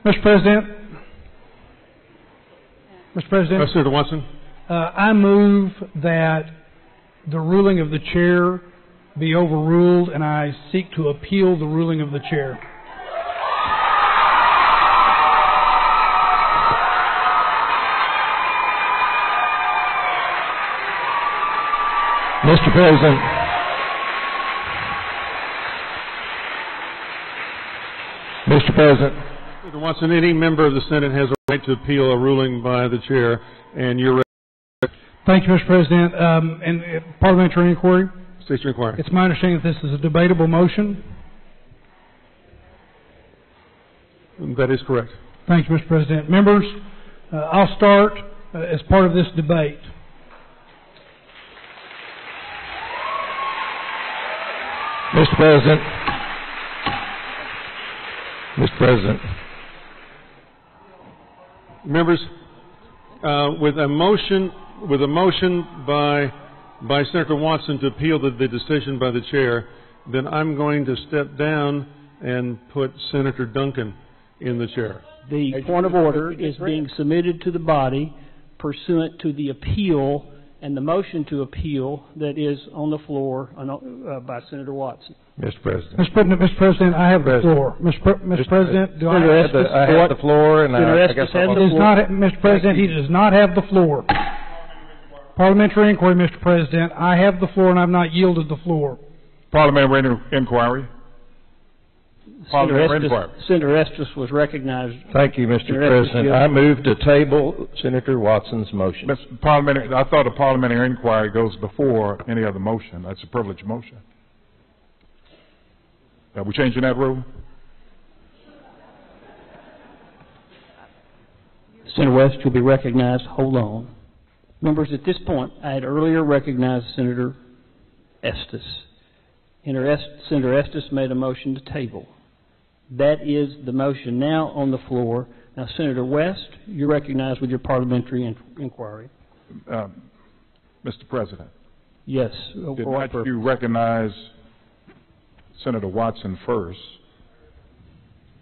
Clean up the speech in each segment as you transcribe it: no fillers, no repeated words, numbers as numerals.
Mr. President. Mr. President. Senator Watson. I move that the ruling of the chair be overruled, and I seek to appeal the ruling of the chair. Mr. President. Mr. President. Senator Watson, any member of the Senate has a right to appeal a ruling by the chair, and you're ready. Thank you, Mr. President. And parliamentary inquiry? State your inquiry. It's my understanding that this is a debatable motion. That is correct. Thank you, Mr. President. Members, I'll start as part of this debate. Mr. President. Mr. President. Members, with a motion by Senator Watson to appeal the decision by the chair, then I'm going to step down and put Senator Duncan in the chair. The point of order is being submitted to the body pursuant to the appeal and the motion to appeal that is on the floor by Senator Watson. Mr. President. Mr. President, I have the floor. Mr. President, do I have the floor? And I guess Mr. President, he does not have the floor. Parliamentary inquiry, Mr. President. I have the floor, and I've not yielded the floor. Parliamentary inquiry. Senator Estes was recognized. Thank you, Mr. President. I move to table Senator Watson's motion. I thought a parliamentary inquiry goes before any other motion. That's a privileged motion. Are we changing that rule? Senator West, you'll be recognized. Hold on. Members, at this point, I had earlier recognized Senator Estes. Senator Estes made a motion to table. That is the motion now on the floor. Now, Senator West, you're recognized with your parliamentary inquiry. Mr. President. Yes. Did not you recognize Senator Watson first?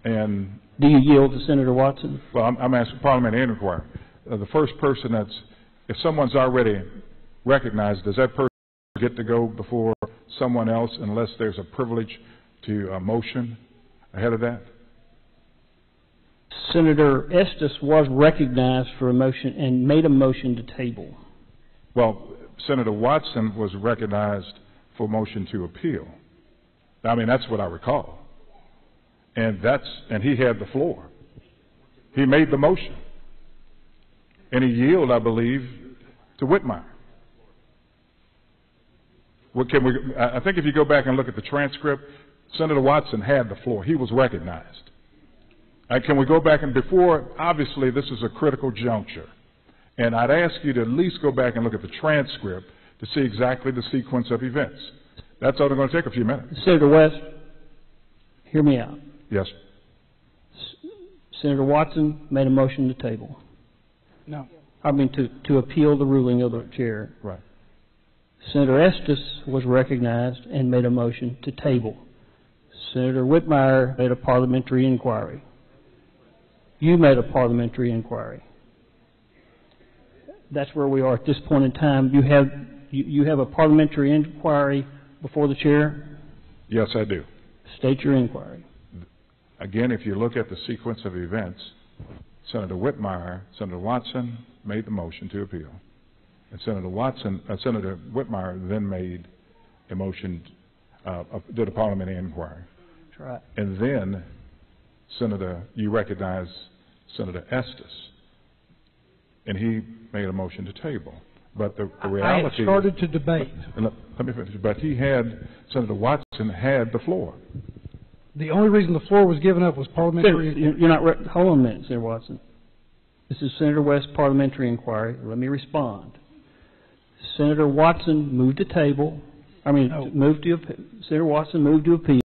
And do you yield to Senator Watson? Well, I'm asking parliamentary inquiry. The first person if someone's already recognized, does that person get to go before someone else unless there's a privilege to a motion ahead of that? Senator Estes was recognized for a motion and made a motion to table. Well, Senator Watson was recognized for a motion to appeal. I mean, that's what I recall. And he had the floor. He made the motion. And he yielded, I believe, to Whitmire. I think if you go back and look at the transcript, Senator Watson had the floor. He was recognized. Can we go back and obviously this is a critical juncture. And I'd ask you to at least go back and look at the transcript to see exactly the sequence of events. That's only going to take a few minutes. Senator West, hear me out. Yes. Senator Watson made a motion to table. No. I mean to appeal the ruling of the chair. Right. Senator Estes was recognized and made a motion to table. Senator Whitmire made a parliamentary inquiry. You made a parliamentary inquiry. That's where we are at this point in time. You have a parliamentary inquiry before the chair? Yes, I do. State your inquiry. Again, if you look at the sequence of events, Senator Watson made the motion to appeal. And Senator Whitmire then made a motion, did a parliamentary inquiry. That's right. And then, you recognized Senator Estes, and he made a motion to table. But the reality I had started to debate. Let me finish. But Senator Watson had the floor. The only reason the floor was given up was parliamentary. You're not. Hold on a minute, Senator Watson. This is Senator West's parliamentary inquiry. Let me respond. Senator Watson moved to table. Senator Watson moved to appeal.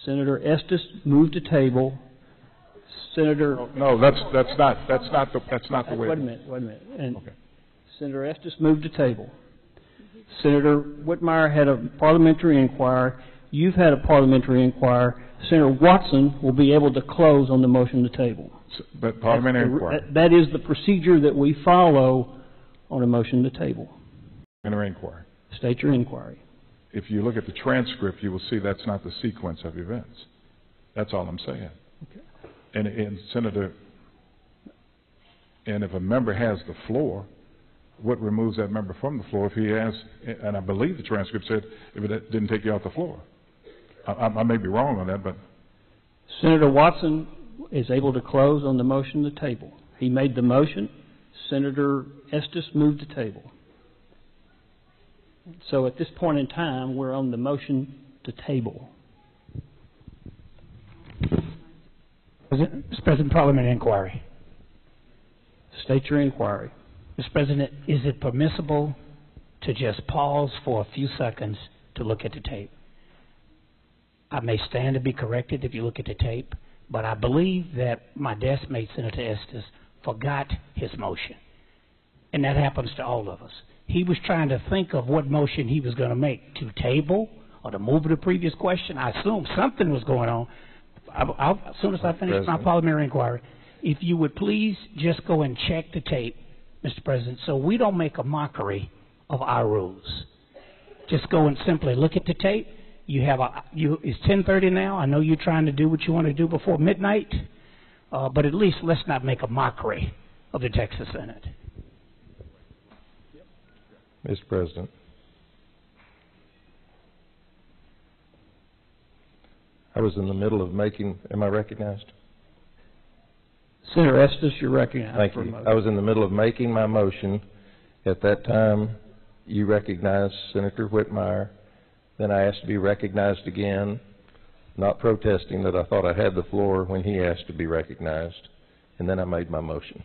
Senator Estes moved to table. Senator. No, that's not the way. Wait a minute. And okay. Senator Estes moved to table. Senator Whitmire had a parliamentary inquiry. You've had a parliamentary inquiry. Senator Watson will be able to close on the motion to table. But parliamentary inquiry. That is the procedure that we follow on a motion to table. Parliamentary inquiry. State your inquiry. If you look at the transcript, you will see that's not the sequence of events. That's all I'm saying. Okay. And Senator, and if a member has the floor, what removes that member from the floor if he has, and I believe the transcript said, if it didn't take you off the floor. I may be wrong on that, but... Senator Watson is able to close on the motion to table. He made the motion. Senator Estes moved to table. So at this point in time, we're on the motion to table. Mr. President, Parliamentary inquiry. State your inquiry. Mr. President, is it permissible to just pause for a few seconds to look at the tape? I may stand to be corrected if you look at the tape, but I believe that my desk mate, Senator Estes, forgot his motion. And that happens to all of us. He was trying to think of what motion he was going to make, to table or to move to the previous question. I assumed something was going on. As soon as I finish my parliamentary inquiry, if you would please just go and check the tape, Mr. President, so we don't make a mockery of our rules. Just go and simply look at the tape. It's 10:30 now. I know you're trying to do what you want to do before midnight, but at least let's not make a mockery of the Texas Senate. Mr. President. I was in the middle of making, am I recognized? Senator Estes, you're recognized. Thank you. I was in the middle of making my motion. At that time, you recognized Senator Whitmire. Then I asked to be recognized again, not protesting that I thought I had the floor when he asked to be recognized. And then I made my motion.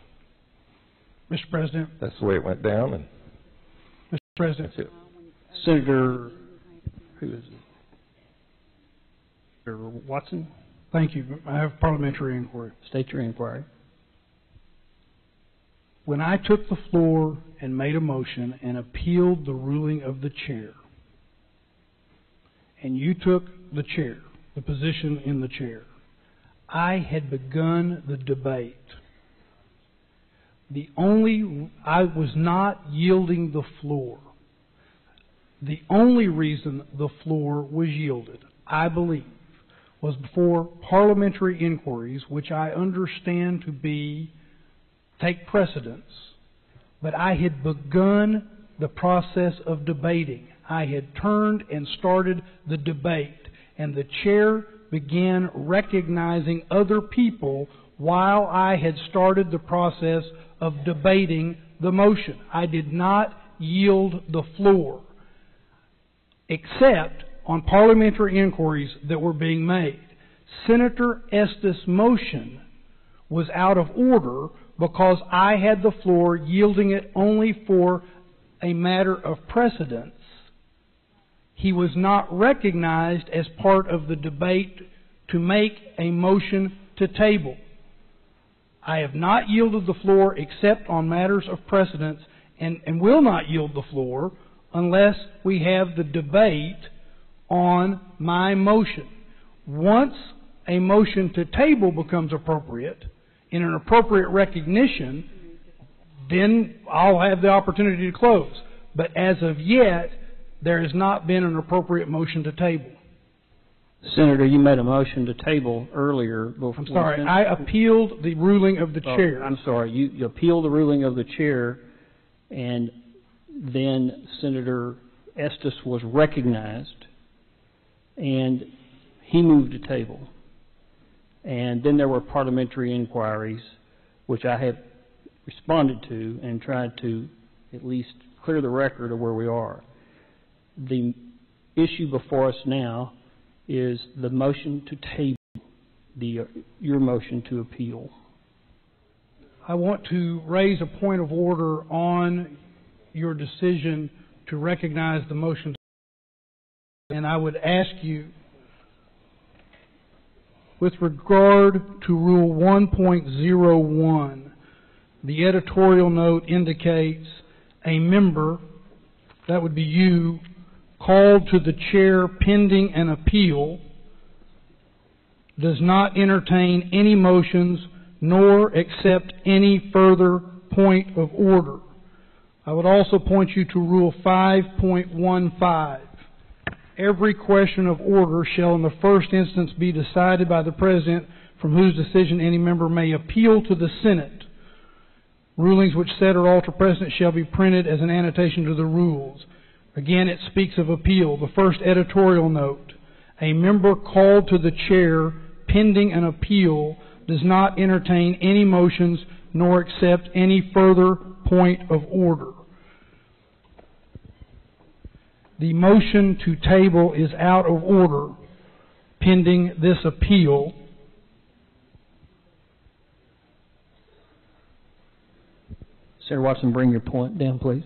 Mr. President. That's the way it went down. And Mr. President. that's it. Senator, who is it? Senator Watson? Thank you. I have parliamentary inquiry. State your inquiry. When I took the floor and made a motion and appealed the ruling of the chair, and you took the chair, the position in the chair, I had begun the debate. I was not yielding the floor. The only reason the floor was yielded, I believe, was before parliamentary inquiries, which I understand to take precedence, but I had begun the process of debating. I had turned and started the debate, and the chair began recognizing other people while I had started the process of debating the motion. I did not yield the floor, except on parliamentary inquiries that were being made. Senator Estes' motion was out of order because I had the floor, yielding it only for a matter of precedence. He was not recognized as part of the debate to make a motion to table. I have not yielded the floor except on matters of precedence, and will not yield the floor unless we have the debate on my motion. Once a motion to table becomes appropriate, in an appropriate recognition, then I'll have the opportunity to close. But as of yet, there has not been an appropriate motion to table. Senator, you made a motion to table earlier. I'm sorry, I appealed the ruling of the chair. I'm sorry, you appealed the ruling of the chair, and then Senator Estes was recognized, and he moved to table. And then there were parliamentary inquiries, which I have responded to and tried to at least clear the record of where we are. The issue before us now is the motion to table, your motion to appeal. I want to raise a point of order on your decision to recognize the motion. And I would ask you, with regard to Rule 1.01, the editorial note indicates a member, that would be you, called to the chair pending an appeal does not entertain any motions nor accept any further point of order. I would also point you to Rule 5.15. Every question of order shall in the first instance be decided by the President, from whose decision any member may appeal to the Senate. Rulings which set or alter precedent shall be printed as an annotation to the rules. Again, it speaks of appeal. The first editorial note: a member called to the chair pending an appeal does not entertain any motions nor accept any further point of order. The motion to table is out of order pending this appeal. Senator Watson, bring your point down, please.